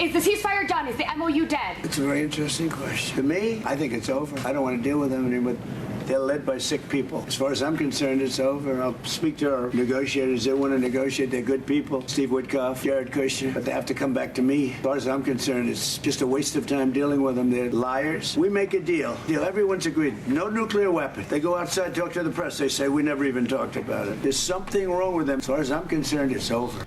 Is the ceasefire done? Is the MOU dead? It's a very interesting question. To me, I think it's over. I don't want to deal with them anymore. They're led by sick people. As far as I'm concerned, it's over. I'll speak to our negotiators. They want to negotiate. They're good people. Steve Witkoff, Jared Kushner. But they have to come back to me. As far as I'm concerned, it's just a waste of time dealing with them. They're liars. We make a deal. Everyone's agreed. No nuclear weapon. They go outside, talk to the press. They say, we never even talked about it. There's something wrong with them. As far as I'm concerned, it's over.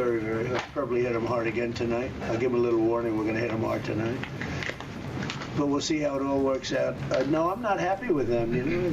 Very, very hard. Probably hit him hard again tonight. I'll give him a little warning. We're going to hit him hard tonight. But we'll see how it all works out. No, I'm not happy with them. You know.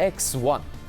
X1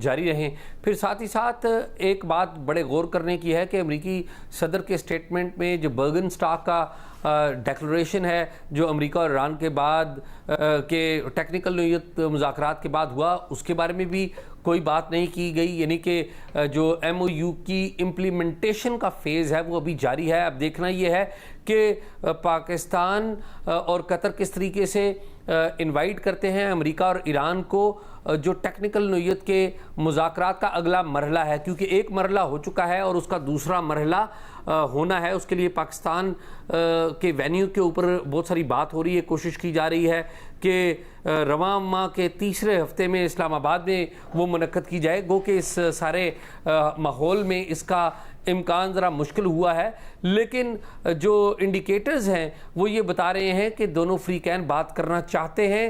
جاری رہیں. پھر ساتھ ہی ساتھ ایک بات بڑے غور کرنے کی ہے کہ امریکی صدر کے سٹیٹمنٹ میں جو برگن اسٹاک کا ڈیکلریشن ہے جو امریکہ اور ایران کے بعد کے ٹیکنیکل نوعیت مذاکرات کے بعد ہوا, اس کے بارے میں بھی کوئی بات نہیں کی گئی. یعنی کہ جو ایم او یو کی امپلیمنٹیشن کا فیز ہے وہ ابھی جاری ہے. اب دیکھنا یہ ہے کہ پاکستان اور قطر کس طریقے سے انوائٹ کرتے ہیں امریکہ اور ایران کو جو ٹیکنیکل نوعیت کے مذاکرات کا اگلا مرحلہ ہے, کیونکہ ایک مرحلہ ہو چکا ہے اور اس کا دوسرا مرحلہ ہونا ہے. اس کے لیے پاکستان کے وینیو کے اوپر بہت ساری بات ہو رہی ہے, کوشش کی جا رہی ہے کہ رواں ماہ کے تیسرے ہفتے میں اسلام آباد میں وہ منعقد کی جائے. گو کہ اس سارے ماحول میں اس کا امکان ذرا مشکل ہوا ہے, لیکن جو انڈیکیٹرز ہیں وہ یہ بتا رہے ہیں کہ دونوں فریقین بات کرنا چاہتے ہیں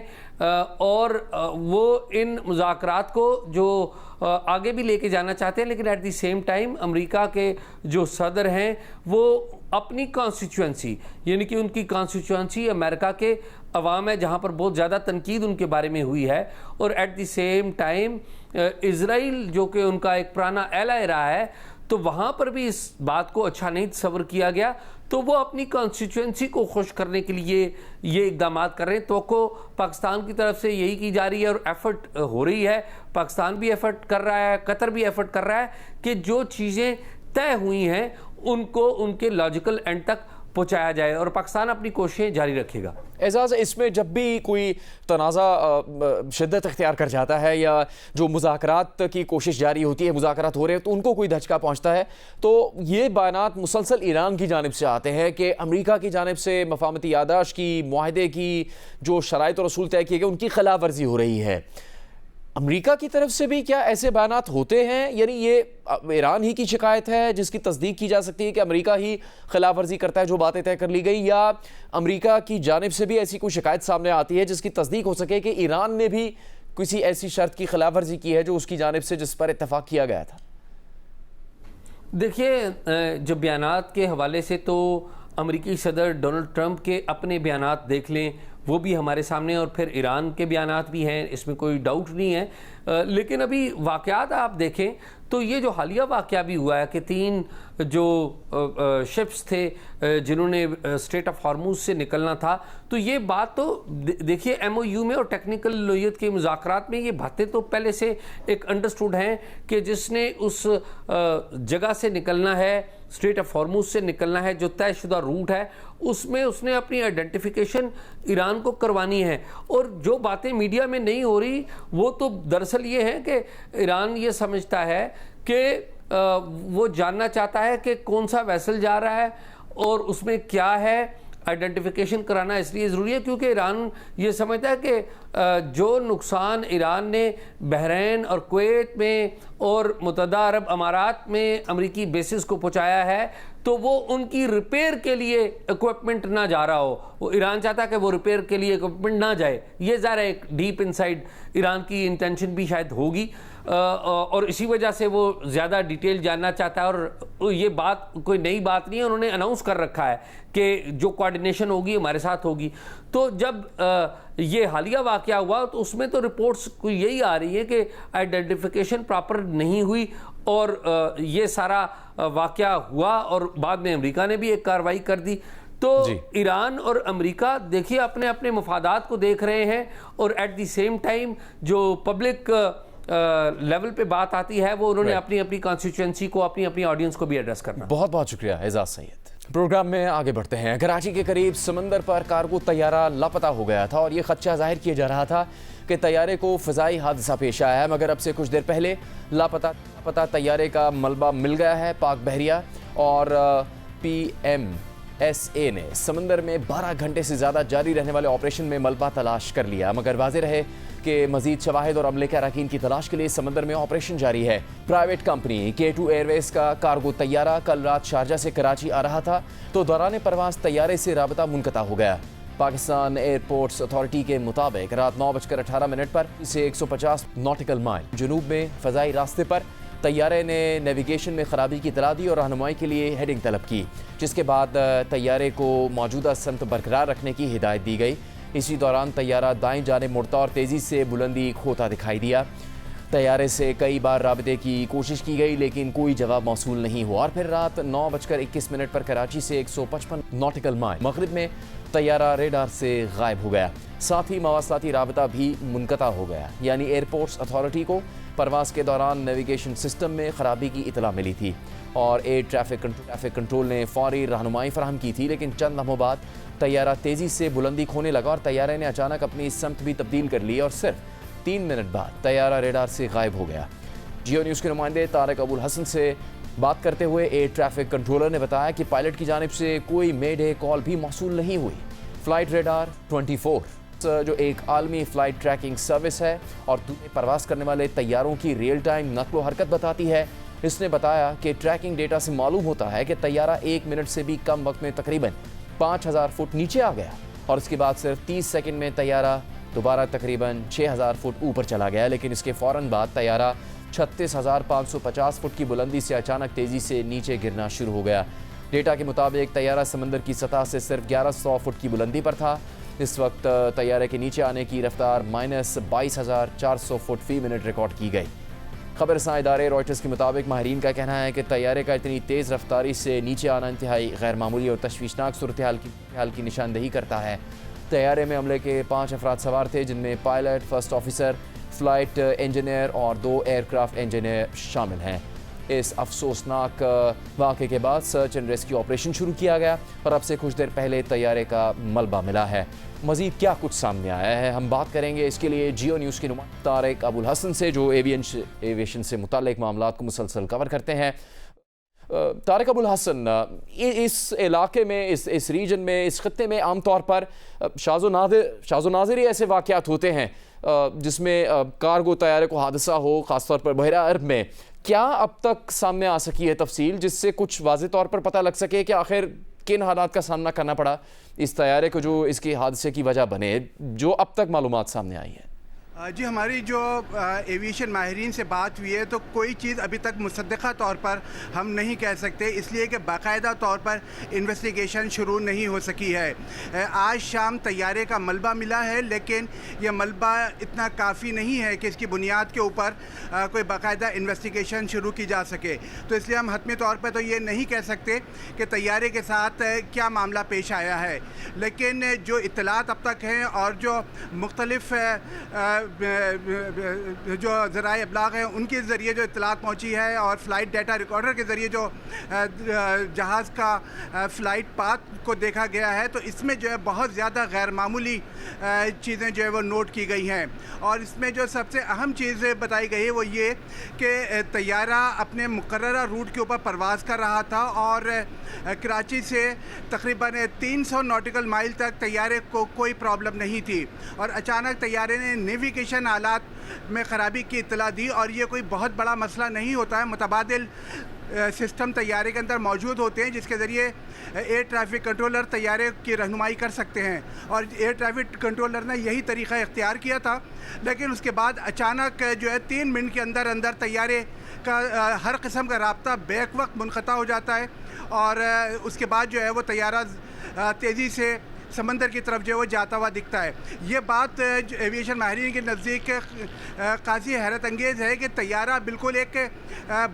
اور وہ ان مذاکرات کو جو آگے بھی لے کے جانا چاہتے ہیں. لیکن ایٹ دی سیم ٹائم امریکہ کے جو صدر ہیں وہ اپنی کانسٹیچوئنسی, یعنی کہ ان کی کانسٹیچوئنسی امریکہ کے عوام ہے جہاں پر بہت زیادہ تنقید ان کے بارے میں ہوئی ہے, اور ایٹ دی سیم ٹائم اسرائیل جو کہ ان کا ایک پرانا ایلائی رہا ہے, تو وہاں پر بھی اس بات کو اچھا نہیں تصور کیا گیا. تو وہ اپنی کانسٹیچوئنسی کو خوش کرنے کے لیے یہ اقدامات کر رہے ہیں. توقع پاکستان کی طرف سے یہی کی جا رہی ہے اور ایفرٹ ہو رہی ہے, پاکستان بھی ایفرٹ کر رہا ہے, قطر بھی ایفرٹ کر رہا ہے کہ جو چیزیں طے ہوئی ہیں ان کو ان کے لاجیکل اینڈ تک پہنچایا جائے, اور پاکستان اپنی کوششیں جاری رکھے گا. اعزاز, اس میں جب بھی کوئی تنازع شدت اختیار کر جاتا ہے یا جو مذاکرات کی کوشش جاری ہوتی ہے, مذاکرات ہو رہے ہیں تو ان کو کوئی دھچکا پہنچتا ہے, تو یہ بیانات مسلسل ایران کی جانب سے آتے ہیں کہ امریکہ کی جانب سے مفاہمتی یادداشت کی, معاہدے کی جو شرائط اور اصول طے کیے گئے ان کی خلاف ورزی ہو رہی ہے. امریکہ کی طرف سے بھی کیا ایسے بیانات ہوتے ہیں؟ یعنی یہ ایران ہی کی شکایت ہے جس کی تصدیق کی جا سکتی ہے کہ امریکہ ہی خلاف ورزی کرتا ہے جو باتیں طے کر لی گئی, یا امریکہ کی جانب سے بھی ایسی کوئی شکایت سامنے آتی ہے جس کی تصدیق ہو سکے کہ ایران نے بھی کسی ایسی شرط کی خلاف ورزی کی ہے جو اس کی جانب سے جس پر اتفاق کیا گیا تھا؟ دیکھیے, جو بیانات کے حوالے سے تو امریکی صدر ڈونلڈ ٹرمپ کے اپنے بیانات دیکھ لیں, وہ بھی ہمارے سامنے, اور پھر ایران کے بیانات بھی ہیں, اس میں کوئی ڈاؤٹ نہیں ہے. لیکن ابھی واقعات آپ دیکھیں تو یہ جو حالیہ واقعہ بھی ہوا ہے کہ 3 جو شپس تھے جنہوں نے اسٹریٹ آف ہارموز سے نکلنا تھا, تو یہ بات تو دیکھیے ایم او یو میں اور ٹیکنیکل نوعیت کے مذاکرات میں یہ باتیں تو پہلے سے ایک انڈرسٹوڈ ہیں کہ جس نے اس جگہ سے نکلنا ہے, اسٹریٹ آف ہارموز سے نکلنا ہے, جو طے شدہ روٹ ہے, اس میں اس نے اپنی آئیڈینٹیفیکیشن ایران کو کروانی ہے. اور جو باتیں میڈیا میں نہیں ہو رہی وہ تو دراصل یہ ہے کہ ایران یہ سمجھتا ہے کہ وہ جاننا چاہتا ہے کہ کون سا ویسل جا رہا ہے اور اس میں کیا ہے. آئیڈینٹیفیکیشن کرانا اس لیے ضروری ہے کیونکہ ایران یہ سمجھتا ہے کہ جو نقصان ایران نے بحرین اور کویت میں اور متحدہ عرب امارات میں امریکی بیسز کو پہنچایا ہے تو وہ ان کی ریپیئر کے لیے اکوپمنٹ نہ جا رہا ہو. وہ ایران چاہتا ہے کہ وہ ریپیئر کے لیے اکوپمنٹ نہ جائے. یہ ظاہر ہے ایک ڈیپ انسائڈ ایران کی انٹینشن بھی شاید ہوگی اور اسی وجہ سے وہ زیادہ ڈیٹیل جاننا چاہتا ہے. اور یہ بات کوئی نئی بات نہیں ہے, انہوں نے اناؤنس کر رکھا ہے کہ جو کوارڈینیشن ہوگی ہمارے ساتھ ہوگی. تو جب یہ حالیہ واقعہ ہوا تو اس میں تو رپورٹس یہی آ رہی ہے کہ آئیڈینٹیفیکیشن پراپر نہیں ہوئی اور یہ سارا واقعہ ہوا اور بعد میں امریکہ نے بھی ایک کارروائی کر دی. تو ایران اور امریکہ دیکھیے اپنے اپنے مفادات کو دیکھ رہے ہیں اور ایٹ دی سیم ٹائم جو پبلک لیول پہ بات آتی ہے وہ انہوں نے اپنی اپنی کانسٹیچوئنسی کو اپنی اپنی آڈینس کو بھی ایڈریس کرنا. بہت بہت شکریہ اعزاز سید. پروگرام میں آگے بڑھتے ہیں. کراچی کے قریب سمندر پر کارگو طیارہ لاپتہ ہو گیا تھا اور یہ خدشہ ظاہر کیا جا رہا تھا کہ طیارے کو فضائی حادثہ پیش آیا ہے, مگر اب سے کچھ دیر پہلے لاپتہ طیارے کا ملبہ مل گیا ہے. پاک بحریہ اور PMSA نے سمندر میں 12 گھنٹے سے زیادہ جاری رہنے والے آپریشن میں ملبہ تلاش کر لیا, مگر واضح رہے کہ مزید شواہد اور عملے کے اراکین کی تلاش کے لیے سمندر میں آپریشن جاری ہے. پرائیویٹ کمپنی K2 ایئر ویز کا کارگو طیارہ کل رات شارجہ سے کراچی آ رہا تھا تو دوران پرواز طیارے سے رابطہ منقطع ہو گیا. پاکستان ایئرپورٹس اتھارٹی کے مطابق رات 9:18 پر اسے 150 ناٹیکل مائل جنوب میں فضائی راستے پر طیارے نے نیویگیشن میں خرابی کی اطلاع دی اور رہنمائی کے لیے ہیڈنگ طلب کی, جس کے بعد طیارے کو موجودہ سمت برقرار رکھنے کی ہدایت دی گئی. اسی دوران طیارہ دائیں جانب مڑتا اور تیزی سے بلندی کھوتا دکھائی دیا. طیارے سے کئی بار رابطے کی کوشش کی گئی لیکن کوئی جواب موصول نہیں ہوا، اور پھر رات 9:21 پر کراچی سے 155 ناٹیکل مائل مغرب میں طیارہ ریڈار سے غائب ہو گیا۔ ساتھ ہی مواصلاتی رابطہ بھی منقطع ہو گیا، یعنی ایئرپورٹس اتھارٹی کو پرواز کے دوران نیویگیشن سسٹم میں خرابی کی اطلاع ملی تھی اور ایئر ٹریفک کنٹرول نے فوری رہنمائی فراہم کی تھی، لیکن چند لمحوں بعد طیارہ تیزی سے بلندی کھونے لگا اور طیارے نے اچانک اپنی سمت بھی تبدیل کر لی اور صرف 3 منٹ بعد طیارہ ریڈار سے غائب ہو گیا۔ جیو نیوز کے نمائندے طارق ابوالحسن سے بات کرتے ہوئے ایئر ٹریفک کنٹرولر نے بتایا کہ پائلٹ کی جانب سے کوئی مے ڈے کال بھی موصول نہیں ہوئی۔ فلائٹ ریڈار 24 جو ایک عالمی فلائٹ ٹریکنگ سروس ہے اور پرواز کرنے والے طیاروں کی ریئل ٹائم نقل و حرکت بتاتی ہے، اس نے بتایا کہ ٹریکنگ ڈیٹا سے معلوم ہوتا ہے کہ طیارہ 1 منٹ سے بھی کم وقت میں تقریباً 5000 فٹ نیچے آ گیا اور اس کے بعد صرف 30 سیکنڈ میں طیارہ دوبارہ تقریباً 6000 فٹ اوپر چلا گیا، لیکن اس کے فوراً بعد طیارہ 36550 فٹ کی بلندی سے اچانک تیزی سے نیچے گرنا شروع ہو گیا۔ ڈیٹا کے مطابق طیارہ سمندر کی سطح سے صرف 1100 فٹ کی بلندی پر تھا۔ اس وقت طیارے کے نیچے آنے کی رفتار -22400 فٹ فی منٹ ریکارڈ کی گئی۔ خبر رساں ادارے رائٹرز کے مطابق ماہرین کا کہنا ہے کہ طیارے کا اتنی تیز رفتاری سے نیچے آنا انتہائی غیر معمولی اور تشویشناک صورتحال کی نشاندہی کرتا ہے۔ طیارے میں عملے کے 5 افراد سوار تھے، جن میں pilot, first officer, flight engineer اور 2 ایئر کرافٹ انجینئر شامل ہیں۔ اس افسوسناک واقعے کے بعد سرچ اینڈ ریسکیو آپریشن شروع کیا گیا اور اب سے کچھ دیر پہلے طیارے کا ملبہ ملا ہے۔ مزید کیا کچھ سامنے آیا ہے ہم بات کریں گے، اس کے لیے جیو نیوز کے نمائندے طارق ابوالحسن سے جو ایویشن سے متعلق معاملات کو مسلسل کور کرتے ہیں۔ طارق ابوالحسن، اس علاقے میں، اس ریجن میں، اس خطے میں عام طور پر شاذ و نادر ایسے واقعات ہوتے ہیں جس میں کارگو طیارے کو حادثہ ہو، خاص طور پر بحیرہ عرب میں۔ کیا اب تک سامنے آ سکی ہے تفصیل جس سے کچھ واضح طور پر پتہ لگ سکے کہ آخر کن حالات کا سامنا کرنا پڑا اس طیارے کو جو اس کے حادثے کی وجہ بنے، جو اب تک معلومات سامنے آئی ہیں؟ جی، ہماری جو ایویشن ماہرین سے بات ہوئی ہے تو کوئی چیز ابھی تک مصدقہ طور پر ہم نہیں کہہ سکتے، اس لیے کہ باقاعدہ طور پر انویسٹیگیشن شروع نہیں ہو سکی ہے۔ آج شام طیارے کا ملبہ ملا ہے، لیکن یہ ملبہ اتنا کافی نہیں ہے کہ اس کی بنیاد کے اوپر کوئی باقاعدہ انویسٹیگیشن شروع کی جا سکے، تو اس لیے ہم حتمی طور پر تو یہ نہیں کہہ سکتے کہ طیارے کے ساتھ کیا معاملہ پیش آیا ہے، لیکن جو اطلاعات اب تک ہیں اور جو مختلف جو ذرائع ابلاغ ہیں ان کے ذریعے جو اطلاعات پہنچی ہے اور فلائٹ ڈیٹا ریکارڈر کے ذریعے جو جہاز کا فلائٹ پاتھ کو دیکھا گیا ہے، تو اس میں جو ہے بہت زیادہ غیر معمولی چیزیں جو ہے وہ نوٹ کی گئی ہیں، اور اس میں جو سب سے اہم چیز بتائی گئی ہے وہ یہ کہ طیارہ اپنے مقررہ روٹ کے اوپر پرواز کر رہا تھا اور کراچی سے تقریباً 300 ناٹیکل مائل تک طیارے کو کوئی پرابلم نہیں تھی، اور اچانک طیارے نے نیویگیشن آلات میں خرابی کی اطلاع دی، اور یہ کوئی بہت بڑا مسئلہ نہیں ہوتا ہے۔ متبادل سسٹم طیارے کے اندر موجود ہوتے ہیں جس کے ذریعے ایئر ٹریفک کنٹرولر طیارے کی رہنمائی کر سکتے ہیں، اور ایئر ٹریفک کنٹرولر نے یہی طریقہ اختیار کیا تھا، لیکن اس کے بعد اچانک جو ہے 3 منٹ کے اندر طیارے کا ہر قسم کا رابطہ بیک وقت منقطع ہو جاتا ہے، اور اس کے بعد جو ہے وہ طیارہ تیزی سے سمندر کی طرف جو ہے وہ جاتا ہوا دکھتا ہے۔ یہ بات ایویشن ماہرین کے نزدیک خاصی حیرت انگیز ہے کہ طیارہ بالکل ایک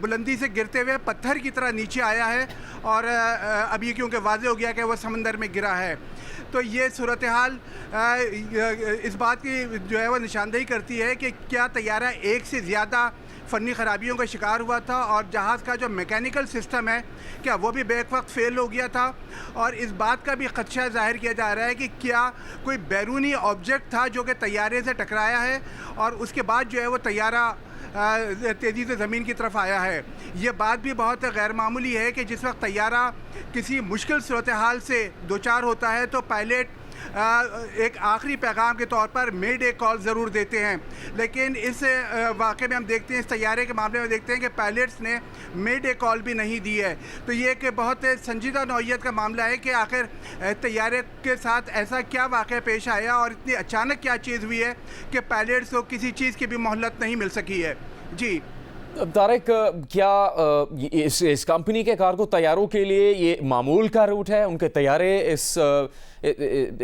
بلندی سے گرتے ہوئے پتھر کی طرح نیچے آیا ہے، اور اب یہ کیونکہ واضح ہو گیا کہ وہ سمندر میں گرا ہے، تو یہ صورتحال اس بات کی جو ہے وہ نشاندہی کرتی ہے کہ کیا طیارہ ایک سے زیادہ فنی خرابیوں کا شکار ہوا تھا، اور جہاز کا جو میکینیکل سسٹم ہے کیا وہ بھی بیک وقت فیل ہو گیا تھا، اور اس بات کا بھی خدشہ ظاہر کیا جا رہا ہے کہ کیا کوئی بیرونی آبجیکٹ تھا جو کہ طیارے سے ٹکرایا ہے اور اس کے بعد جو ہے وہ طیارہ تیزی سے زمین کی طرف آیا ہے۔ یہ بات بھی بہت غیر معمولی ہے کہ جس وقت طیارہ کسی مشکل صورتحال سے دوچار ہوتا ہے تو پائلٹ ایک آخری پیغام کے طور پر مے ڈے کال ضرور دیتے ہیں، لیکن اس واقعے میں ہم دیکھتے ہیں، اس طیارے کے معاملے میں دیکھتے ہیں کہ پائلٹس نے مے ڈے کال بھی نہیں دی ہے، تو یہ ایک بہت سنجیدہ نوعیت کا معاملہ ہے کہ آخر طیارے کے ساتھ ایسا کیا واقعہ پیش آیا اور اتنی اچانک کیا چیز ہوئی ہے کہ پائلٹس کو کسی چیز کی بھی مہلت نہیں مل سکی ہے۔ جی طارق، کیا اس کمپنی کے کارگو طیاروں کے لیے یہ معمول کا روٹ ہے؟ ان کے طیارے اس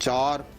4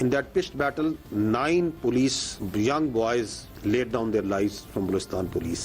In that pitched battle, 9 police young boys laid down their lives from Baluchistan police.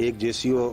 1 JCO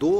2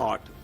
8,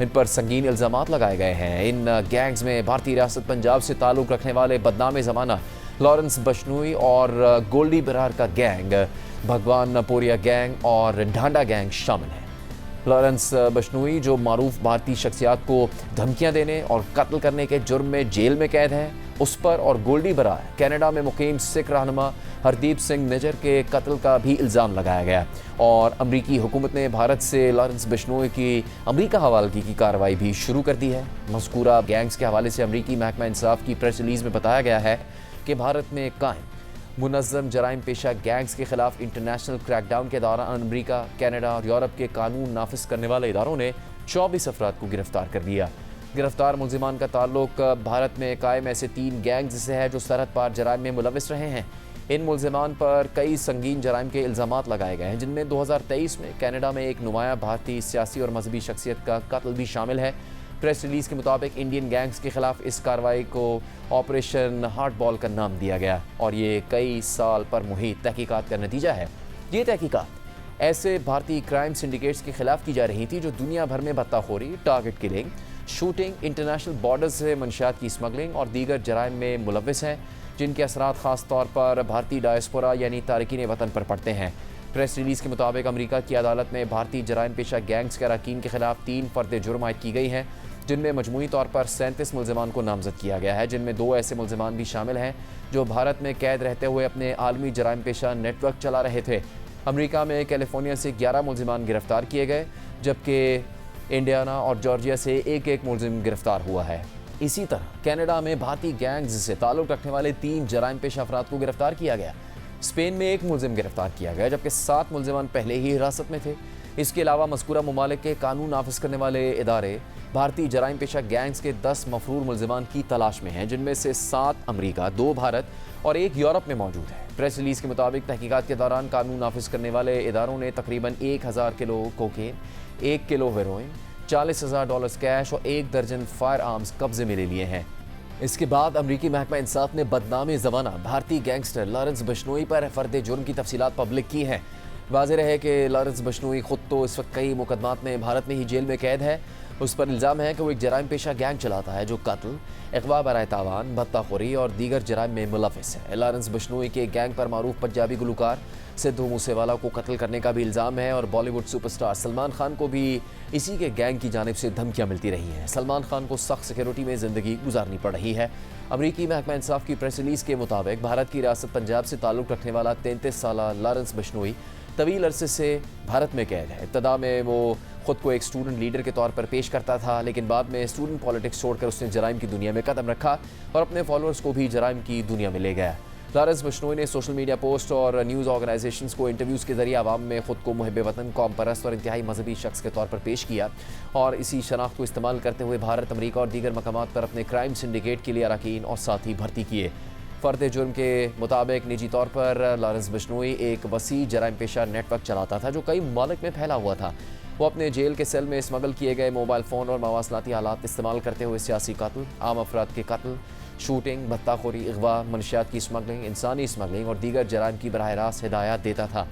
ان پر سنگین الزامات لگائے گئے ہیں۔ ان گینگز میں بھارتی ریاست پنجاب سے تعلق رکھنے والے بدنام زمانہ لارنس بشنوئی اور گولڈی برار کا گینگ، بھگوان پوریا گینگ اور ڈھانڈا گینگ شامل ہیں۔ لارنس بشنوئی، جو معروف بھارتی شخصیات کو دھمکیاں دینے اور قتل کرنے کے جرم میں جیل میں قید ہے، اس پر اور گولڈی برار کینیڈا میں مقیم سکھ رہنما ہردیپ سنگھ نجر کے قتل کا بھی الزام لگایا گیا، اور امریکی حکومت نے بھارت سے لارنس بشنوئی کی امریکہ حوالگی کی کارروائی بھی شروع کر دی ہے۔ مذکورہ گینگز کے حوالے سے امریکی محکمہ انصاف کی پریس ریلیز میں بتایا گیا ہے کہ بھارت میں قائم منظم جرائم پیشہ گینگز کے خلاف انٹرنیشنل کریک ڈاؤن کے دوران امریکہ، کینیڈا اور یورپ کے قانون نافذ کرنے والے اداروں نے 24 افراد کو گرفتار کر لیا۔ گرفتار ملزمان کا تعلق بھارت میں قائم ایسے 3 گینگز سے ہے جو سرحد پار جرائم میں ملوث رہے ہیں۔ ان ملزمان پر کئی سنگین جرائم کے الزامات لگائے گئے ہیں، جن میں 2023 میں کینیڈا میں ایک نمایاں بھارتی سیاسی اور مذہبی شخصیت کا قتل بھی شامل ہے۔ پریس ریلیز کے مطابق انڈین گینگز کے خلاف اس کارروائی کو آپریشن ہارٹ بال کا نام دیا گیا، اور یہ کئی سال پر محیط تحقیقات کا نتیجہ ہے۔ یہ تحقیقات ایسے بھارتی کرائم سنڈیکیٹس کے خلاف کی جا رہی تھی جو دنیا بھر میں بھتہ خوری، target killing, shooting, international border سے منشیات کی اسمگلنگ اور دیگر جرائم میں ملوث ہیں، جن کے اثرات خاص طور پر بھارتی ڈائسپورا یعنی تارکین وطن پر پڑتے ہیں۔ پریس ریلیز کے مطابق امریکہ کی عدالت میں بھارتی جرائم پیشہ گینگز کے اراکین کے خلاف 3 فرد جرم عائد کی گئی ہیں، جن میں مجموعی طور پر 37 ملزمان کو نامزد کیا گیا ہے، جن میں 2 ایسے ملزمان بھی شامل ہیں جو بھارت میں قید رہتے ہوئے اپنے عالمی جرائم پیشہ نیٹ ورک چلا رہے تھے۔ امریکہ میں کیلیفورنیا سے 11 ملزمان گرفتار کیے گئے، جبکہ انڈیانا اور جارجیا سے ایک ملزم گرفتار ہوا ہے۔ اسی طرح کینیڈا میں بھارتی گینگز سے تعلق رکھنے والے 3 جرائم پیشہ افراد کو گرفتار کیا گیا۔ اسپین میں 1 ملزم گرفتار کیا گیا، جبکہ 7 ملزمان پہلے ہی حراست میں تھے۔ اس کے علاوہ مذکورہ ممالک کے قانون نافذ کرنے والے ادارے بھارتی جرائم پیشہ گینگز کے 10 مفرور ملزمان کی تلاش میں ہیں، جن میں سے 7 امریکہ، 2 بھارت اور 1 یورپ میں موجود ہے۔ پریس ریلیز کے مطابق تحقیقات کے دوران قانون نافذ کرنے والے اداروں نے تقریباً 1000 کلو کوکین، 1 کلو ہیروئن، $40,000 کیش اور 1 درجن فائر آرمز قبضے میں لے لیے ہیں۔ اس کے بعد امریکی محکمہ انصاف نے بدنام زمانہ بھارتی گینگسٹر لارنس بشنوئی پر فرد جرم کی تفصیلات پبلک کی ہیں۔ واضح رہے کہ لارنس بشنوئی خود تو اس وقت کئی مقدمات میں بھارت میں ہی جیل میں قید ہے۔ اس پر الزام ہے کہ وہ ایک جرائم پیشہ گینگ چلاتا ہے جو قتل، اغوا برائے تاوان، بھتہ خوری اور دیگر جرائم میں ملوث ہے۔ لارنس بشنوئی کے گینگ پر معروف پنجابی گلوکار سدھو موسے والا کو قتل کرنے کا بھی الزام ہے، اور Bollywood superstar Salman Khan کو بھی اسی کے گینگ کی جانب سے دھمکیاں ملتی رہی ہیں۔ سلمان خان کو سخت سیکیورٹی میں زندگی گزارنی پڑ رہی ہے۔ امریکی محکمہ انصاف کی پریس ریلیز کے مطابق بھارت کی ریاست پنجاب سے تعلق رکھنے والا 33 سالہ لارنس بشنوئی طویل عرصے سے بھارت میں قید ہے۔ ابتدا میں وہ خود کو ایک اسٹوڈنٹ لیڈر کے طور پر پیش کرتا تھا، لیکن بعد میں اسٹوڈنٹ پالیٹکس چھوڑ کر اس نے جرائم کی دنیا میں قدم رکھا اور اپنے فالوورز کو بھی جرائم کی دنیا میں لے گیا۔ لارنس بشنوئی نے سوشل میڈیا پوسٹ اور نیوز آرگنائزیشنز کو انٹرویوز کے ذریعے عوام میں خود کو محب وطن، قوم پرست اور انتہائی مذہبی شخص کے طور پر پیش کیا، اور اسی شناخت کو استعمال کرتے ہوئے بھارت، امریکہ اور دیگر مقامات پر اپنے کرائم سنڈیکیٹ کے لیے اراکین اور ساتھی بھرتی کیے۔ فرد جرم کے مطابق نجی طور پر لارنس بشنوئی ایک وسیع جرائم پیشہ نیٹ ورک چلاتا تھا جو کئی ممالک میں پھیلا ہوا تھا۔ وہ اپنے جیل کے سیل میں اسمگل کیے گئے موبائل فون اور مواصلاتی آلات استعمال کرتے ہوئے سیاسی قتل، عام افراد کے قتل، شوٹنگ، بھتہ خوری، اغوا، منشیات کی اسمگلنگ، انسانی اسمگلنگ اور دیگر جرائم کی براہ راست ہدایات دیتا تھا۔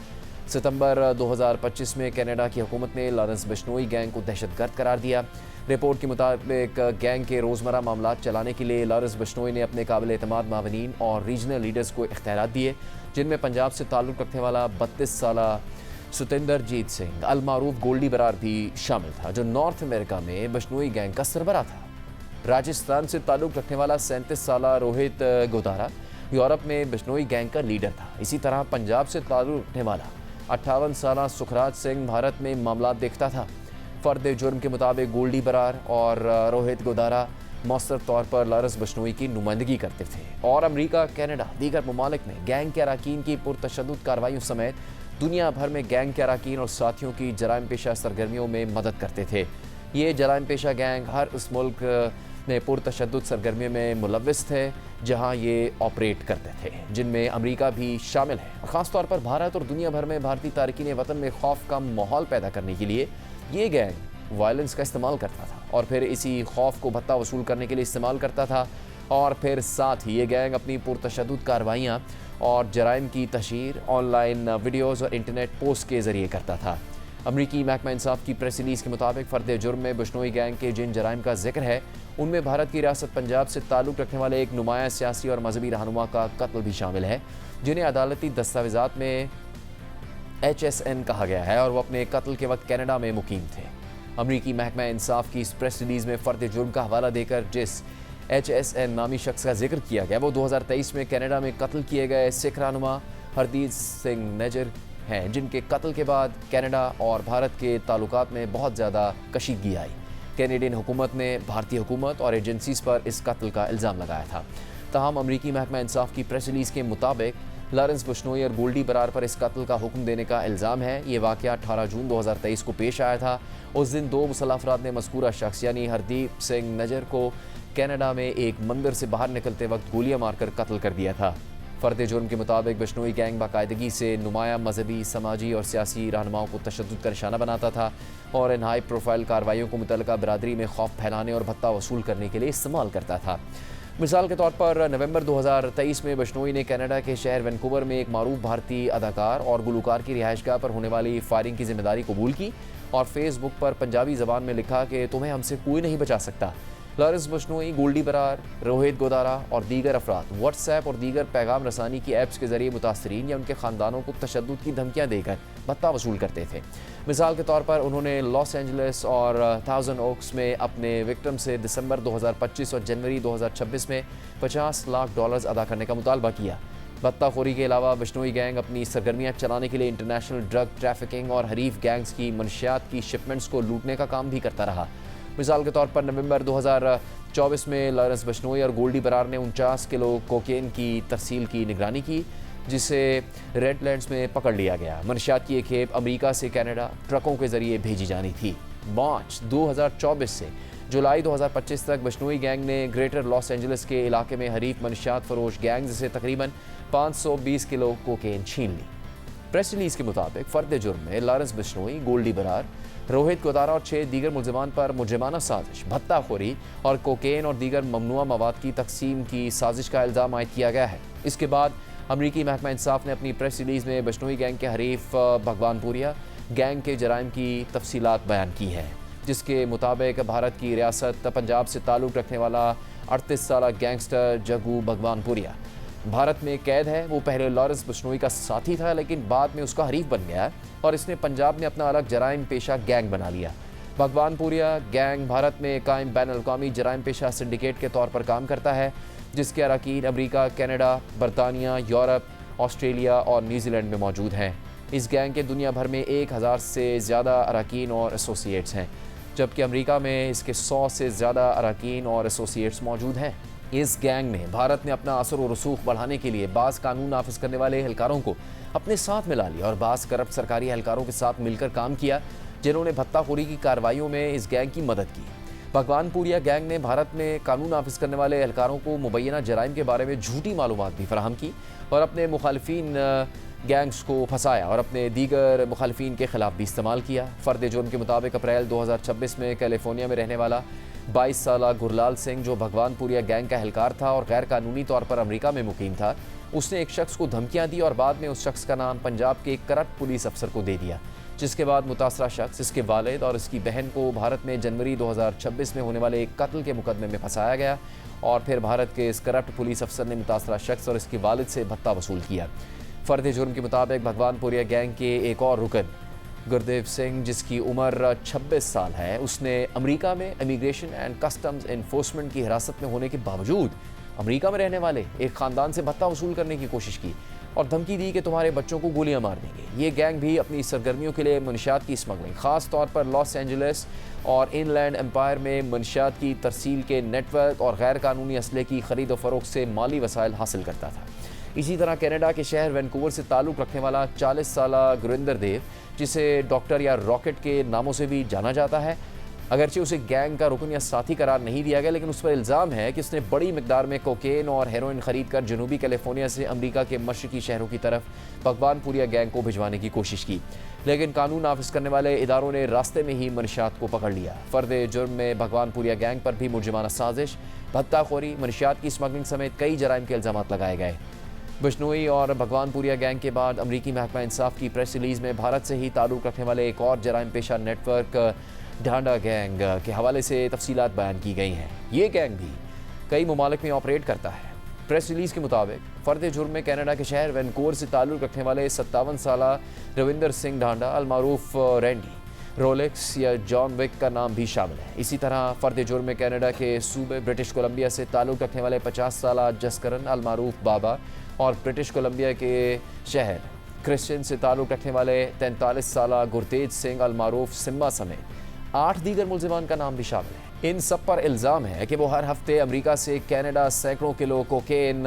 ستمبر 2025 میں کینیڈا کی حکومت نے لارنس بشنوئی گینگ کو دہشت گرد قرار دیا۔ رپورٹ کے مطابق گینگ کے روزمرہ معاملات چلانے کے لیے لارنس بشنوئی نے اپنے قابل اعتماد معاونین اور ریجنل لیڈرز کو اختیارات دیے، جن میں پنجاب سے تعلق رکھنے والا 32 سالہ ستندر جیت سنگھ المعروف گولڈی برار بھی شامل تھا، جو نارتھ امریکہ میں بشنوئی گینگ کا سربراہ تھا۔ راجستھان سے تعلق رکھنے والا 37 سالہ روہت گودارا یورپ میں بشنوئی گینگ کا لیڈر تھا۔ اسی طرح پنجاب سے تعلق رکھنے والا 58 سالہ سکھراج سنگھ بھارت میں معاملات دیکھتا تھا۔ فرد جرم کے مطابق گولڈی برار اور روہت گودارا مؤثر طور پر لارنس بشنوئی کی نمائندگی کرتے تھے، اور امریکہ، کینیڈا، دیگر ممالک میں گینگ کے اراکین کی پرتشدد کارروائیوں سمیت دنیا بھر میں گینگ کے اراکین اور ساتھیوں کی جرائم پیشہ سرگرمیوں میں مدد کرتے تھے۔ یہ جرائم پیشہ گینگ ہر اس ملک میں پرتشدد سرگرمیوں میں ملوث تھے جہاں یہ آپریٹ کرتے تھے، جن میں امریکہ بھی شامل ہے۔ خاص طور پر بھارت اور دنیا بھر میں بھارتی تارکین وطن میں خوف کا ماحول پیدا کرنے کے لیے یہ گینگ وائلنس کا استعمال کرتا تھا، اور پھر اسی خوف کو بھتہ وصول کرنے کے لیے استعمال کرتا تھا، اور پھر ساتھ ہی یہ گینگ اپنی پرتشدد کارروائیاں اور جرائم کی تشہیر آن لائن ویڈیوز اور انٹرنیٹ پوسٹ کے ذریعے کرتا تھا۔ امریکی محکمہ انصاف کی پریس ریلیز کے مطابق فرد جرم میں بشنوئی گینگ کے جن جرائم کا ذکر ہے ان میں بھارت کی ریاست پنجاب سے تعلق رکھنے والے ایک نمایاں سیاسی اور مذہبی رہنما کا قتل بھی شامل ہے، جنہیں عدالتی دستاویزات میں HSN کہا گیا ہے اور وہ اپنے قتل کے وقت کینیڈا میں مقیم تھے۔ امریکی محکمہ انصاف کی اس پریس ریلیز میں فرد جرم کا حوالہ دے کر جس HSN نامی شخص کا ذکر کیا گیا وہ 2023 میں کینیڈا میں قتل کیے گئے سکھ رہنما ہردیپ سنگھ نجر ہیں، جن کے قتل کے بعد کینیڈا اور بھارت کے تعلقات میں بہت زیادہ کشیدگی آئی۔ کینیڈین حکومت نے بھارتی حکومت اور ایجنسیز پر اس قتل کا الزام لگایا تھا۔ تاہم امریکی محکمہ انصاف کی پریس ریلیز کے مطابق لارنس بشنوئی اور گولڈی برار پر اس قتل کا حکم دینے کا الزام ہے۔ یہ واقعہ 18 جون 2023 کو پیش آیا تھا۔ اس دن 2 مسلح افراد نے مذکورہ شخص یعنی ہردیپ سنگھ نجر کو کینیڈا میں ایک مندر سے باہر نکلتے وقت گولیاں مار کر قتل کر دیا تھا۔ فرد جرم کے مطابق بشنوئی گینگ باقاعدگی سے نمایاں مذہبی، سماجی اور سیاسی رہنماؤں کو تشدد کا نشانہ بناتا تھا اور ان ہائی پروفائل کارروائیوں کو متعلقہ برادری میں خوف پھیلانے اور بھتہ وصول کرنے کے لیے استعمال کرتا تھا۔ مثال کے طور پر نومبر 2023 میں بشنوئی نے کینیڈا کے شہر وینکوور میں ایک معروف بھارتی اداکار اور گلوکار کی رہائش گاہ پر ہونے والی فائرنگ کی ذمہ داری قبول کی اور فیس بک پر پنجابی زبان میں لکھا کہ تمہیں ہم سے کوئی نہیں بچا سکتا۔ لارنس بشنوئی، گولڈی برار، روہت گودارا اور دیگر افراد واٹس ایپ اور دیگر پیغام رسانی کی ایپس کے ذریعے متاثرین یا ان کے خاندانوں کو تشدد کی دھمکیاں دے کر بھتہ وصول کرتے تھے۔ مثال کے طور پر انہوں نے لاس اینجلس اور تھاؤزنڈ اوکس میں اپنے وکٹم سے دسمبر 2025 اور جنوری 2026 میں $50 لاکھ ادا کرنے کا مطالبہ کیا۔ بھتہ خوری کے علاوہ بشنوئی گینگ اپنی سرگرمیاں چلانے کے لیے انٹرنیشنل ڈرگ ٹریفکنگ اور حریف گینگز کی منشیات کی شپمنٹس کو لوٹنے کا کام بھی کرتا رہا۔ مثال کے طور پر نومبر 2024 میں لارنس بشنوئی اور گولڈی برار نے 49 کلو کوکین کی ترسیل کی نگرانی کی، جسے ریڈ لینڈز میں پکڑ لیا گیا۔ منشیات کی ایک کھیپ امریکہ سے کینیڈا ٹرکوں کے ذریعے بھیجی جانی تھی۔ مارچ 2024 سے جولائی 2025 تک بشنوئی گینگ نے گریٹر لاس اینجلس کے علاقے میں حریف منشیات فروش گینگز سے تقریباً 520 کلو کوکین چھین لی۔ پریس ریلیز کے مطابق فرد جرم میں لارنس بشنوئی، گولڈی برار، روہت گودارا اور 6 دیگر ملزمان پر مجرمانہ سازش، بھتہ خوری اور کوکین اور دیگر ممنوعہ مواد کی تقسیم کی سازش کا الزام عائد کیا گیا ہے۔ اس کے بعد امریکی محکمہ انصاف نے اپنی پریس ریلیز میں بشنوئی گینگ کے حریف بھگوان پوریا گینگ کے جرائم کی تفصیلات بیان کی ہیں، جس کے مطابق بھارت کی ریاست پنجاب سے تعلق رکھنے والا 38 سالہ گینگسٹر جگو بھگوان پوریا بھارت میں قید ہے۔ وہ پہلے لارنس بشنوئی کا ساتھی تھا لیکن بعد میں اس کا حریف بن گیا اور اس نے پنجاب میں اپنا الگ جرائم پیشہ گینگ بنا لیا۔ بھگوان پوریا گینگ بھارت میں قائم بین الاقوامی جرائم پیشہ سنڈیکیٹ کے طور پر کام کرتا ہے، جس کے اراکین امریکہ، کینیڈا، برطانیہ، یورپ، آسٹریلیا اور نیوزی لینڈ میں موجود ہیں۔ اس گینگ کے دنیا بھر میں 1000 سے زیادہ اراکین اور ایسوسیٹس ہیں، جبکہ امریکہ میں اس کے 100 سے زیادہ اراکین اور ایسوسیٹس موجود ہیں۔ اس گینگ نے بھارت میں اپنا اثر و رسوخ بڑھانے کے لیے بعض قانون نافذ کرنے والے اہلکاروں کو اپنے ساتھ ملا لیا اور بعض کرپٹ سرکاری اہلکاروں کے ساتھ مل کر کام کیا، جنہوں نے بھتہ خوری کی کارروائیوں میں اس گینگ کی مدد کی۔ بھگوان پوریا گینگ نے بھارت میں قانون نافذ کرنے والے اہلکاروں کو مبینہ جرائم کے بارے میں جھوٹی معلومات بھی فراہم کی اور اپنے مخالفین گینگز کو پھنسایا اور اپنے دیگر مخالفین کے خلاف بھی استعمال کیا۔ فرد جرم کے مطابق اپریل 2026 میں کیلیفورنیا میں رہنے والا 22 سالہ گرلال سنگھ، جو بھگوان پوریا گینگ کا اہلکار تھا اور غیر قانونی طور پر امریکہ میں مقیم تھا، اس نے ایک شخص کو دھمکیاں دی اور بعد میں اس شخص کا نام پنجاب کے ایک کرپٹ پولیس افسر کو دے دیا، جس کے بعد متاثرہ شخص، اس کے والد اور اس کی بہن کو بھارت میں جنوری 2026 میں ہونے والے ایک قتل کے مقدمے میں پھنسایا گیا اور پھر بھارت کے اس کرپٹ پولیس افسر نے متاثرہ شخص اور اس کے والد سے بھتہ وصول کیا۔ فرد جرم کے مطابق بھگوان پوریا گینگ کے ایک اور رکن گردیو سنگھ، جس کی عمر 26 سال ہے، اس نے امریکہ میں امیگریشن اینڈ کسٹمز انفورسمنٹ کی حراست میں ہونے کے باوجود امریکہ میں رہنے والے ایک خاندان سے بھتہ وصول کرنے کی کوشش کی اور دھمکی دی کہ تمہارے بچوں کو گولیاں مار دیں گے۔ یہ گینگ بھی اپنی سرگرمیوں کے لیے منشیات کی اسمگلنگ، خاص طور پر لاس اینجلس اور ان لینڈ امپائر میں منشیات کی ترسیل کے نیٹ ورک اور غیر قانونی اسلحے کی خرید و فروخت سے مالی وسائل حاصل کرتا تھا۔ اسی طرح کینیڈا کے شہر وینکوور سے تعلق رکھنے والا 40 سالہ گریندر دیو، جسے ڈاکٹر یا راکٹ کے ناموں سے بھی جانا جاتا ہے، اگرچہ اسے گینگ کا رکن یا ساتھی قرار نہیں دیا گیا، لیکن اس پر الزام ہے کہ اس نے بڑی مقدار میں کوکین اور ہیروئن خرید کر جنوبی کیلیفورنیا سے امریکہ کے مشرقی شہروں کی طرف بھگوان پوریا گینگ کو بھجوانے کی کوشش کی، لیکن قانون نافذ کرنے والے اداروں نے راستے میں ہی منشیات کو پکڑ لیا۔ فرد جرم میں بھگوان پوریا گینگ پر بھی مجرمانہ سازش، بھتہ خوری، منشیات کی اسمگلنگ سمیت کئی جرائم کے الزامات لگائے گئے۔ بشنوئی اور بھگوان پوریا گینگ کے بعد امریکی محکمہ انصاف کی پریس ریلیز میں بھارت سے ہی تعلق رکھنے والے ایک اور جرائم پیشہ نیٹ ورک ڈھانڈا گینگ کے حوالے سے تفصیلات بیان کی گئی ہیں۔ یہ گینگ بھی کئی ممالک میں آپریٹ کرتا ہے۔ پریس ریلیز کے مطابق فرد جرم میں کینیڈا کے شہر وینکوور سے تعلق رکھنے والے 57 سالہ روندر سنگھ ڈھانڈا المعروف رینڈی رولیکس یا جان وک کا نام بھی شامل ہے۔ اسی طرح فرد جرم میں کینیڈا کے صوبے برٹش کولمبیا سے تعلق رکھنے والے 50 سالہ جسکرن المعروف بابا اور برٹش کولمبیا کے شہر کرسچن سے تعلق رکھنے والے 43 سالہ گرتیج سنگھ المعروف سمبا سمیت 8 دیگر ملزمان کا نام بھی شامل ہے۔ ان سب پر الزام ہے کہ وہ ہر ہفتے امریکہ سے کینیڈا سینکڑوں کلو کوکین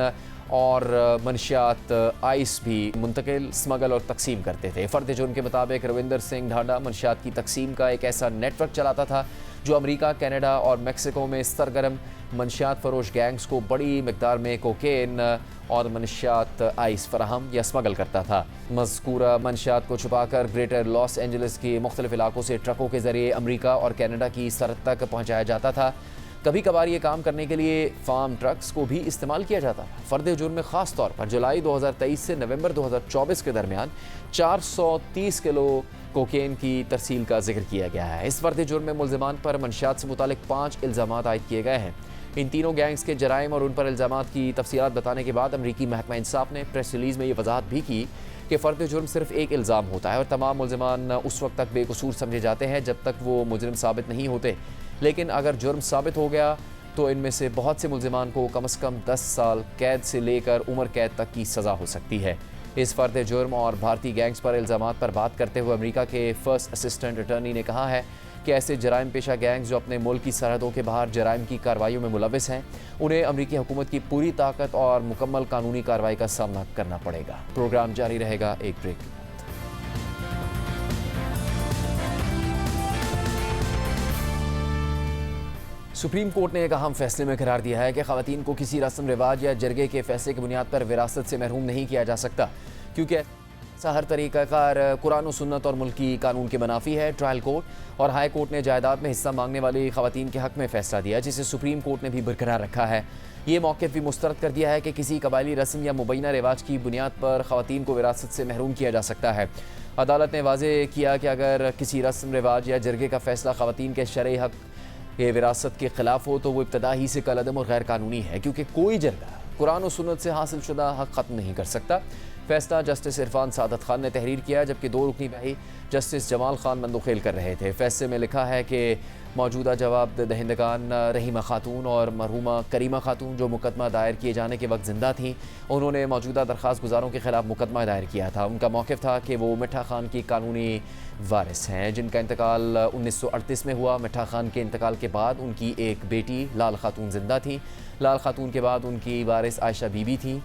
اور منشیات آئس بھی منتقل، اسمگل اور تقسیم کرتے تھے۔ فرد جرم کے مطابق روندر سنگھ ڈھانڈا منشیات کی تقسیم کا ایک ایسا نیٹ ورک چلاتا تھا جو امریکہ، کینیڈا اور میکسیکو میں سرگرم منشیات فروش گینگز کو بڑی مقدار میں کوکین اور منشیات آئس فراہم یا اسمگل کرتا تھا۔ مذکورہ منشیات کو چھپا کر گریٹر لاس اینجلس کے مختلف علاقوں سے ٹرکوں کے ذریعے امریکہ اور کینیڈا کی سرحد تک پہنچایا جاتا تھا۔ کبھی کبھار یہ کام کرنے کے لیے فارم ٹرکس کو بھی استعمال کیا جاتا تھا۔ فرد جرم میں خاص طور پر جولائی 2023 سے نومبر 2024 کے درمیان 430 کلو کوکین کی ترسیل کا ذکر کیا گیا ہے۔ اس فرد جرم میں ملزمان پر منشیات سے متعلق 5 الزامات عائد کیے گئے ہیں۔ ان تینوں گینگز کے جرائم اور ان پر الزامات کی تفصیلات بتانے کے بعد امریکی محکمہ انصاف نے پریس ریلیز میں یہ وضاحت بھی کی کہ فرد جرم صرف ایک الزام ہوتا ہے اور تمام ملزمان اس وقت تک بے قصور سمجھے جاتے ہیں جب تک وہ مجرم ثابت نہیں ہوتے، لیکن اگر جرم ثابت ہو گیا تو ان میں سے بہت سے ملزمان کو کم از کم 10 سال قید سے لے کر عمر قید تک کی سزا ہو سکتی ہے۔ اس فرد جرم اور بھارتی گینگز پر الزامات پر بات کرتے ہوئے امریکہ کے فرسٹ اسسٹنٹ اٹارنی نے کہا ہے کہ ایسے جرائم پیشہ گینگز جو اپنے ملک کی سرحدوں کے باہر جرائم کی کارروائیوں میں ملوث ہیں، انہیں امریکی حکومت کی پوری طاقت اور مکمل قانونی کارروائی کا سامنا کرنا پڑے گا۔ پروگرام جاری رہے گا ایک بریک کے بعد۔ سپریم کورٹ نے ایک اہم فیصلے میں قرار دیا ہے کہ خواتین کو کسی رسم رواج یا جرگے کے فیصلے کی بنیاد پر وراثت سے محروم نہیں کیا جا سکتا، کیونکہ ایسا ہر طریقہ کار قرآن و سنت اور ملکی قانون کے منافی ہے۔ ٹرائل کورٹ اور ہائی کورٹ نے جائیداد میں حصہ مانگنے والی خواتین کے حق میں فیصلہ دیا، جسے سپریم کورٹ نے بھی برقرار رکھا ہے۔ یہ موقف بھی مسترد کر دیا ہے کہ کسی قبائلی رسم یا مبینہ رواج کی بنیاد پر خواتین کو وراثت سے محروم کیا جا سکتا ہے۔ عدالت نے واضح کیا کہ اگر کسی رسم رواج یا جرگے کا فیصلہ خواتین کے شرعی حق یہ وراثت کے خلاف ہو تو وہ ابتدا ہی سے کالعدم اور غیر قانونی ہے، کیونکہ کوئی جرگہ قرآن و سنت سے حاصل شدہ حق ختم نہیں کر سکتا۔ فیصلہ جسٹس عرفان سعادت خان نے تحریر کیا، جبکہ 2 رکنی بھائی جسٹس جمال خان مندوخیل کر رہے تھے۔ فیصلے میں لکھا ہے کہ موجودہ جواب دہندگان رحیمہ خاتون اور مرحومہ کریمہ خاتون جو مقدمہ دائر کیے جانے کے وقت زندہ تھیں، انہوں نے موجودہ درخواست گزاروں کے خلاف مقدمہ دائر کیا تھا۔ ان کا موقف تھا کہ وہ مٹھا خان کی قانونی وارث ہیں، جن کا انتقال 1938 میں ہوا۔ مٹھا خان کے انتقال کے بعد ان کی ایک بیٹی لال خاتون زندہ تھیں۔ لال خاتون کے بعد ان کی وارث عائشہ بی بی تھیں۔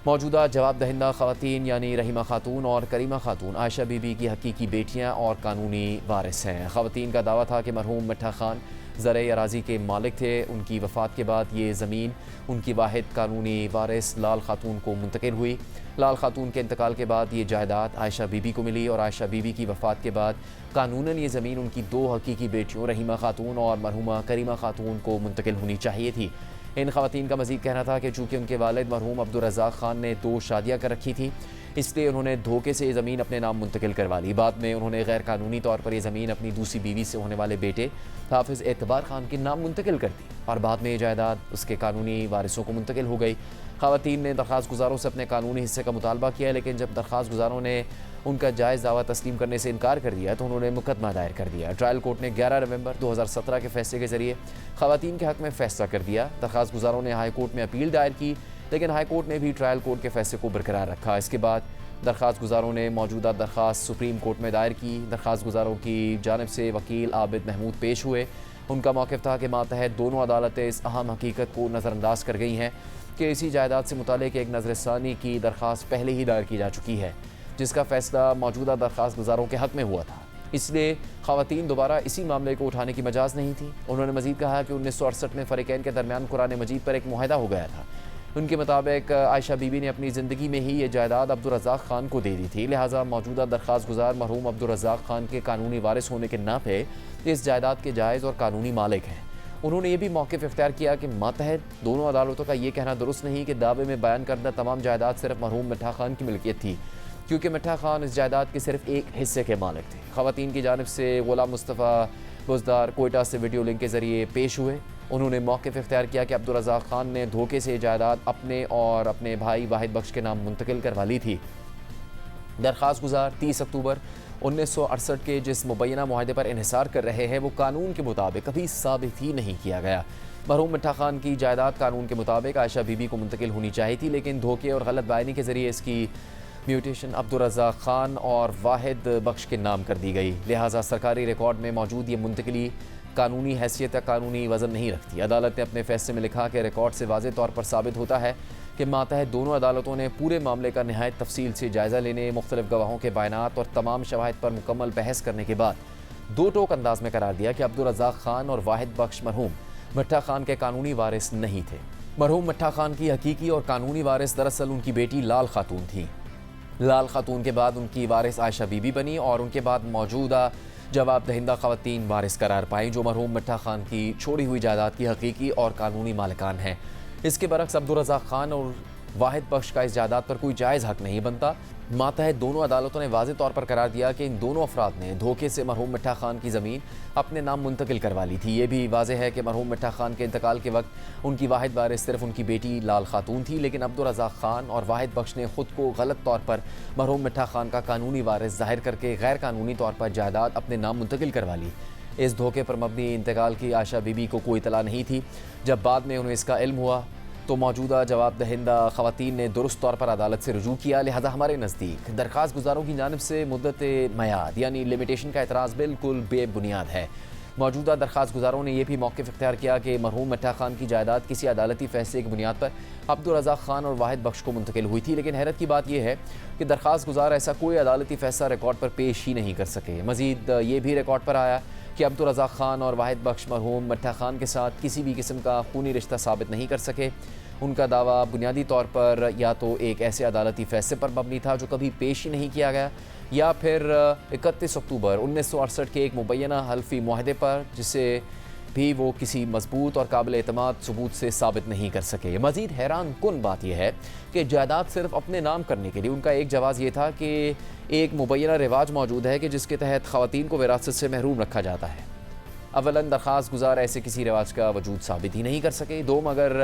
موجودہ جواب دہندہ خواتین یعنی رحیمہ خاتون اور کریمہ خاتون عائشہ بی بی کی حقیقی بیٹیاں اور قانونی وارث ہیں۔ خواتین کا دعویٰ تھا کہ مرحوم مٹھا خان زرعی اراضی کے مالک تھے۔ ان کی وفات کے بعد یہ زمین ان کی واحد قانونی وارث لال خاتون کو منتقل ہوئی۔ لال خاتون کے انتقال کے بعد یہ جائیداد عائشہ بی بی کو ملی اور عائشہ بی بی کی وفات کے بعد قانوناً یہ زمین ان کی 2 حقیقی بیٹیوں رحیمہ خاتون اور مرحومہ کریمہ خاتون کو منتقل ہونی چاہیے تھی۔ ان خواتین کا مزید کہنا تھا کہ چونکہ ان کے والد مرحوم عبدالرزاق خان نے 2 شادیاں کر رکھی تھیں، اس لیے انہوں نے دھوکے سے یہ زمین اپنے نام منتقل کروا لی۔ بعد میں انہوں نے غیر قانونی طور پر یہ زمین اپنی دوسری بیوی سے ہونے والے بیٹے حافظ اعتبار خان کے نام منتقل کر دی اور بعد میں یہ جائیداد اس کے قانونی وارثوں کو منتقل ہو گئی۔ خواتین نے درخواست گزاروں سے اپنے قانونی حصے کا مطالبہ کیا، لیکن جب درخواست گزاروں نے ان کا جائز دعویٰ تسلیم کرنے سے انکار کر دیا تو انہوں نے مقدمہ دائر کر دیا۔ ٹرائل کورٹ نے 11 نومبر 2017 کے فیصلے کے ذریعے خواتین کے حق میں فیصلہ کر دیا۔ درخواست گزاروں نے ہائی کورٹ میں اپیل دائر کی، لیکن ہائی کورٹ نے بھی ٹرائل کورٹ کے فیصلے کو برقرار رکھا۔ اس کے بعد درخواست گزاروں نے موجودہ درخواست سپریم کورٹ میں دائر کی۔ درخواست گزاروں کی جانب سے وکیل عابد محمود پیش ہوئے۔ ان کا موقف تھا کہ ماتحت دونوں عدالتیں اس اہم حقیقت کو نظر انداز کر گئی ہیں کہ اسی جائیداد سے متعلق ایک نظر ثانی کی درخواست پہلے ہی دائر کی جا چکی ہے، جس کا فیصلہ موجودہ درخواست گزاروں کے حق میں ہوا تھا، اس لیے خواتین دوبارہ اسی معاملے کو اٹھانے کی مجاز نہیں تھی۔ انہوں نے مزید کہا کہ 1968 میں فریقین کے درمیان قرآن مجید پر ایک معاہدہ ہو گیا تھا۔ ان کے مطابق عائشہ بی بی نے اپنی زندگی میں ہی یہ جائیداد عبدالرزاق خان کو دے دی تھی، لہٰذا موجودہ درخواست گزار مرحوم عبدالرزاق خان کے قانونی وارث ہونے کے ناطے اس جائیداد کے جائز اور قانونی مالک ہیں۔ انہوں نے یہ بھی موقف اختیار کیا کہ ماتحت دونوں عدالتوں کا یہ کہنا درست نہیں کہ دعوے میں بیان کردہ تمام جائیداد صرف مرحوم مٹھا خان کی ملکیت تھی، کیونکہ مٹھا خان اس جائیداد کے صرف ایک حصے کے مالک تھے۔ خواتین کی جانب سے غلام مصطفیٰ بزدار کوئٹہ سے ویڈیو لنک کے ذریعے پیش ہوئے۔ انہوں نے موقف اختیار کیا کہ عبدالرزاق خان نے دھوکے سے جائیداد اپنے اور اپنے بھائی واحد بخش کے نام منتقل کروا لی تھی۔ درخواست گزار 30 اکتوبر 1968 کے جس مبینہ معاہدے پر انحصار کر رہے ہیں وہ قانون کے مطابق کبھی ثابت ہی نہیں کیا گیا۔ مرحوم مٹھا خان کی جائیداد قانون کے مطابق عائشہ بی بی کو منتقل ہونی چاہیے تھی، لیکن دھوکے اور غلط بیانی کے ذریعے اس کی میوٹیشن عبدالرزاق خان اور واحد بخش کے نام کر دی گئی، لہٰذا سرکاری ریکارڈ میں موجود یہ منتقلی قانونی حیثیت یا قانونی وزن نہیں رکھتی۔ عدالت نے اپنے فیصلے میں لکھا کہ ریکارڈ سے واضح طور پر ثابت ہوتا ہے کہ ماتحت دونوں عدالتوں نے پورے معاملے کا نہایت تفصیل سے جائزہ لینے، مختلف گواہوں کے بیانات اور تمام شواہد پر مکمل بحث کرنے کے بعد دو ٹوک انداز میں قرار دیا کہ عبدالرزاق خان اور واحد بخش مرحوم مٹھا خان کے قانونی وارث نہیں تھے۔ مرحوم مٹھا خان کی حقیقی اور قانونی وارث دراصل ان کی بیٹی لال خاتون تھی۔ لال خاتون کے بعد ان کی وارث عائشہ بی بی بنی اور ان کے بعد موجودہ جواب دہندہ خواتین وارث قرار پائیں جو مرحوم مٹھا خان کی چھوڑی ہوئی جائیداد کی حقیقی اور قانونی مالکان ہیں۔ اس کے برعکس عبدالرزاق خان اور واحد بخش کا اس جائیداد پر کوئی جائز حق نہیں بنتا۔ ماتحت دونوں عدالتوں نے واضح طور پر قرار دیا کہ ان دونوں افراد نے دھوکے سے مرحوم مٹھا خان کی زمین اپنے نام منتقل کروا لی تھی۔ یہ بھی واضح ہے کہ مرحوم مٹھا خان کے انتقال کے وقت ان کی واحد وارث صرف ان کی بیٹی لال خاتون تھی، لیکن عبدالرزاق خان اور واحد بخش نے خود کو غلط طور پر مرحوم مٹھا خان کا قانونی وارث ظاہر کر کے غیر قانونی طور پر جائیداد اپنے نام منتقل کروا لی۔ اس دھوکے پر مبنی انتقال کی عائشہ بی بی کو کوئی اطلاع نہیں تھی۔ جب بعد میں انہیں اس کا علم ہوا تو موجودہ جواب دہندہ خواتین نے درست طور پر عدالت سے رجوع کیا، لہذا ہمارے نزدیک درخواست گزاروں کی جانب سے مدت میعاد یعنی لمیٹیشن کا اعتراض بالکل بے بنیاد ہے۔ موجودہ درخواست گزاروں نے یہ بھی موقف اختیار کیا کہ مرحوم مٹھا خان کی جائیداد کسی عدالتی فیصلے کی بنیاد پر عبدالرزاق خان اور واحد بخش کو منتقل ہوئی تھی، لیکن حیرت کی بات یہ ہے کہ درخواست گزار ایسا کوئی عدالتی فیصلہ ریکارڈ پر پیش ہی نہیں کر سکے۔ مزید یہ بھی ریکارڈ پر آیا کہ عبدالرزاق خان اور واحد بخش مرحوم مٹھا خان کے ساتھ کسی بھی قسم کا خونی رشتہ ثابت نہیں کر سکے۔ ان کا دعویٰ بنیادی طور پر یا تو ایک ایسے عدالتی فیصلے پر مبنی تھا جو کبھی پیش ہی نہیں کیا گیا، یا پھر 31 اکتوبر 1968 کے ایک مبینہ حلفی معاہدے پر جسے بھی وہ کسی مضبوط اور قابل اعتماد ثبوت سے ثابت نہیں کر سکے۔ مزید حیران کن بات یہ ہے کہ جائیداد صرف اپنے نام کرنے کے لیے ان کا ایک جواز یہ تھا کہ ایک مبینہ رواج موجود ہے کہ جس کے تحت خواتین کو وراثت سے محروم رکھا جاتا ہے۔ اولاً درخواست گزار ایسے کسی رواج کا وجود ثابت ہی نہیں کر سکے۔ دوم، اگر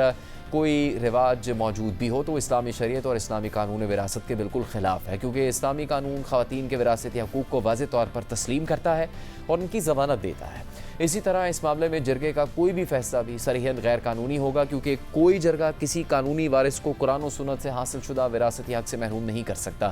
کوئی رواج موجود بھی ہو تو اسلامی شریعت اور اسلامی قانون وراثت کے بالکل خلاف ہے، کیونکہ اسلامی قانون خواتین کے وراثتی حقوق کو واضح طور پر تسلیم کرتا ہے اور ان کی ضمانت دیتا ہے۔ اسی طرح اس معاملے میں جرگے کا کوئی بھی فیصلہ بھی صریحاً غیر قانونی ہوگا، کیونکہ کوئی جرگہ کسی قانونی وارث کو قرآن و سنت سے حاصل شدہ وراثتی حق سے محروم نہیں کر سکتا۔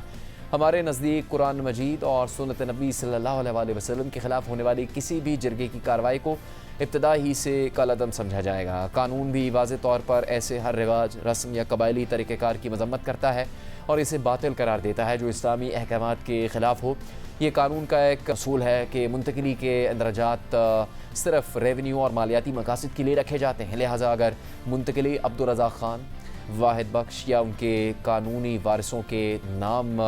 ہمارے نزدیک قرآن مجید اور سنت نبی صلی اللہ علیہ وسلم کے خلاف ہونے والی کسی بھی جرگے کی کارروائی کو ابتدا ہی سے کالعدم سمجھا جائے گا۔ قانون بھی واضح طور پر ایسے ہر رواج، رسم یا قبائلی طریقہ کار کی مذمت کرتا ہے اور اسے باطل قرار دیتا ہے جو اسلامی احکامات کے خلاف ہو۔ یہ قانون کا ایک اصول ہے کہ منتقلی کے اندراجات صرف ریونیو اور مالیاتی مقاصد کے لیے رکھے جاتے ہیں، لہٰذا اگر منتقلی عبدالرزاق خان، واحد بخش یا ان کے قانونی وارثوں کے نام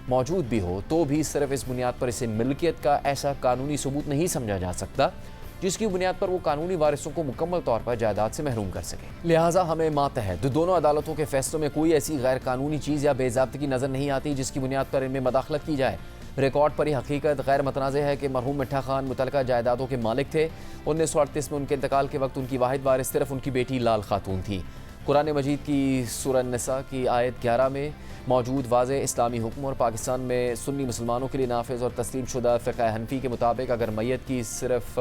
موجود بھی ہو تو بھی صرف اس بنیاد پر اسے ملکیت کا ایسا قانونی ثبوت نہیں سمجھا جا سکتا جس کی بنیاد پر وہ قانونی وارثوں کو مکمل طور پر جائیداد سے محروم کر سکے۔ لہٰذا ہمیں ماتحت دونوں عدالتوں کے فیصلوں میں کوئی ایسی غیر قانونی چیز یا بے ضابطگی نظر نہیں آتی جس کی بنیاد پر ان میں مداخلت کی جائے۔ ریکارڈ پر یہ حقیقت غیر متنازع ہے کہ مرحوم مٹھا خان متعلقہ جائیدادوں کے مالک تھے۔ 1938 میں ان کے انتقال کے وقت ان کی واحد وارث صرف ان کی بیٹی لال خاتون تھی۔ قرآن مجید کی سورہ النساء کی آیت 11 میں موجود واضح اسلامی حکم اور پاکستان میں سنی مسلمانوں کے لیے نافذ اور تسلیم شدہ فقہ حنفی کے مطابق اگر میت کی صرف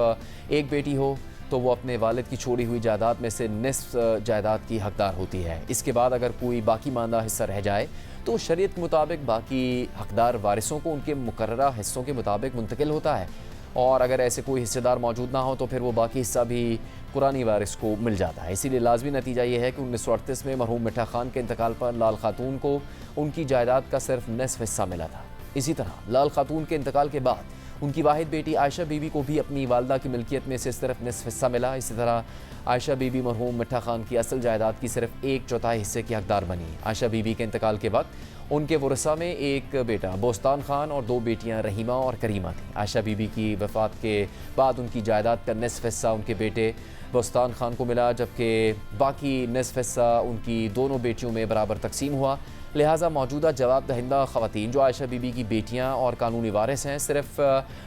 ایک بیٹی ہو تو وہ اپنے والد کی چھوڑی ہوئی جائیداد میں سے نصف جائیداد کی حقدار ہوتی ہے۔ اس کے بعد اگر کوئی باقی ماندہ حصہ رہ جائے تو شریعت کے مطابق باقی حقدار وارثوں کو ان کے مقررہ حصوں کے مطابق منتقل ہوتا ہے، اور اگر ایسے کوئی حصے دار موجود نہ ہو تو پھر وہ باقی حصہ بھی قرآنی وارث کو مل جاتا ہے۔ اسی لیے لازمی نتیجہ یہ ہے کہ 1938 میں مرحوم مٹھا خان کے انتقال پر لال خاتون کو ان کی جائیداد کا صرف نصف حصہ ملا تھا۔ اسی طرح لال خاتون کے انتقال کے بعد ان کی واحد بیٹی عائشہ بی بی کو بھی اپنی والدہ کی ملکیت میں سے صرف نصف حصہ ملا۔ اسی طرح عائشہ بی بی مرحوم مٹھا خان کی اصل جائیداد کی صرف 1/4 حصے کی حقدار بنی۔ عائشہ بی بی کے انتقال کے وقت ان کے ورثہ میں ایک بیٹا بوستان خان اور 2 بیٹیاں رحیمہ اور کریمہ تھیں۔ عائشہ بی بی کی وفات کے بعد ان کی جائیداد کا نصف حصہ ان کے بیٹے بوستان خان کو ملا، جبکہ باقی نصف حصہ ان کی دونوں بیٹیوں میں برابر تقسیم ہوا۔ لہٰذا موجودہ جواب دہندہ خواتین جو عائشہ بی بی کی بیٹیاں اور قانونی وارث ہیں صرف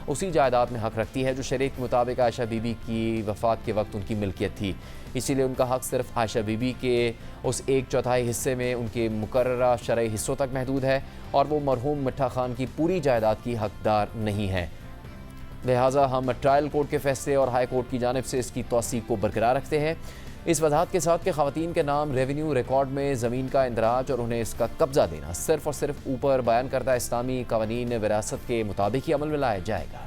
اسی جائیداد میں حق رکھتی ہے جو شریعت کے مطابق عائشہ بی بی کی وفات کے وقت ان کی ملکیت تھی۔ اسی لیے ان کا حق صرف عائشہ بی بی کے اس 1/4 حصے میں ان کے مقررہ شرعی حصوں تک محدود ہے اور وہ مرحوم مٹھا خان کی پوری جائیداد کی حقدار نہیں ہے۔ لہٰذا ہم ٹرائل کورٹ کے فیصلے اور ہائی کورٹ کی جانب سے اس کی توثیق کو برقرار رکھتے ہیں۔ اس وضاحت کے ساتھ کہ خواتین کے نام ریونیو ریکارڈ میں زمین کا اندراج اور انہیں اس کا قبضہ دینا صرف اور صرف اوپر بیان کردہ اسلامی قوانین وراثت کے مطابق ہی عمل میں لایا جائے گا۔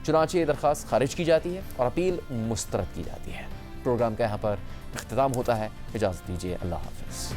چنانچہ یہ درخواست خارج کی جاتی ہے اور اپیل مسترد کی جاتی ہے۔ پروگرام کا یہاں پر اختتام ہوتا ہے۔ اجازت دیجیے، اللہ حافظ۔